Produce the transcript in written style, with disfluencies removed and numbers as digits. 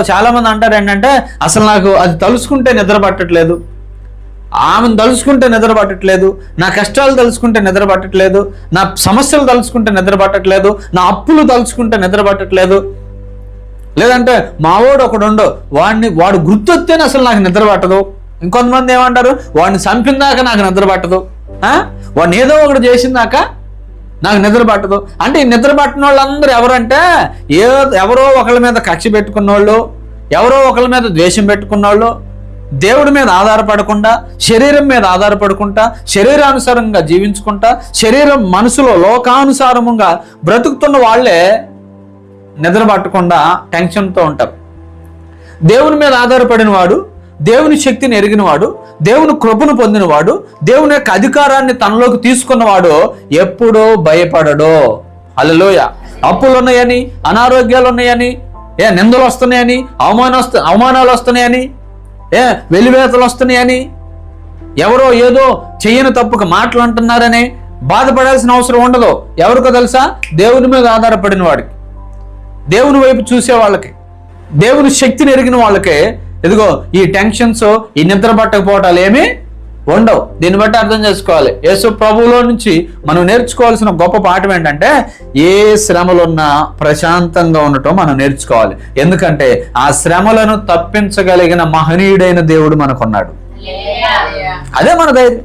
చాలా మంది అంటారు ఏంటంటే, అసలు నాకు అది తలుసుకుంటే నిద్ర పట్టట్లేదు, ఆమెను తలుసుకుంటే నిద్ర పట్టట్లేదు, నా కష్టాలు తలుసుకుంటే నిద్ర పట్టట్లేదు, నా సమస్యలు తలుసుకుంటే నిద్ర పట్టట్లేదు, నా అప్పులు తలుచుకుంటే నిద్ర పట్టట్లేదు, లేదంటే మావోడు ఒకడుండో వాడు గుర్తొస్తేనే అసలు నాకు నిద్ర పట్టదు. ఇంకొంతమంది ఏమంటారు, వాడిని చంపిందాక నాకు నిద్ర పట్టదు, వాడిని ఏదో ఒకటి చేసిందాక నాకు నిద్ర పట్టదు. అంటే ఈ నిద్ర పట్టిన వాళ్ళందరూ ఎవరంటే ఎవరో ఒకళ్ళ మీద కక్ష పెట్టుకున్న వాళ్ళు, ఎవరో ఒకళ్ళ మీద ద్వేషం పెట్టుకున్న వాళ్ళు, దేవుడి మీద ఆధారపడకుండా శరీరం మీద ఆధారపడుకుంటా శరీరానుసారంగా జీవించుకుంటా శరీరం మనసులో లోకానుసారముగా బ్రతుకుతున్న వాళ్ళే నిద్ర పట్టకుండా టెన్షన్తో ఉంటారు. దేవుని మీద ఆధారపడిన వాడు, దేవుని శక్తిని ఎరిగినవాడు, దేవుని కృపను పొందినవాడు, దేవుని యొక్క అధికారాన్ని తనలోకి తీసుకున్నవాడు ఎప్పుడూ భయపడడు. హల్లెలూయా. అప్పులు ఉన్నాయని, అనారోగ్యాలు ఉన్నాయని, నిందలు వస్తున్నాయని, అవమానాలు వస్తున్నాయని, వెలివేతలు వస్తున్నాయని, ఎవరో ఏదో చెయ్యని తప్పుకు మాటలు అంటున్నారని బాధపడాల్సిన అవసరం ఉండదు. ఎవరికో తెలుసా? దేవుని మీద ఆధారపడిన వాడికి, దేవుని వైపు చూసే వాళ్ళకి, దేవుని శక్తిని ఎరిగిన వాళ్ళకే ఇదిగో ఈ టెన్షన్స్, ఈ నిద్ర పట్టకపోవటాలు ఏమీ ఉండవు. దీన్ని బట్టి అర్థం చేసుకోవాలి, యేసు ప్రభువులో నుంచి మనం నేర్చుకోవాల్సిన గొప్ప పాఠం ఏంటంటే, ఏ శ్రమలున్నా ప్రశాంతంగా ఉండటం మనం నేర్చుకోవాలి. ఎందుకంటే ఆ శ్రమలను తప్పించగలిగిన మహనీయుడైన దేవుడు మనకున్నాడు. అదే మన ధైర్యం.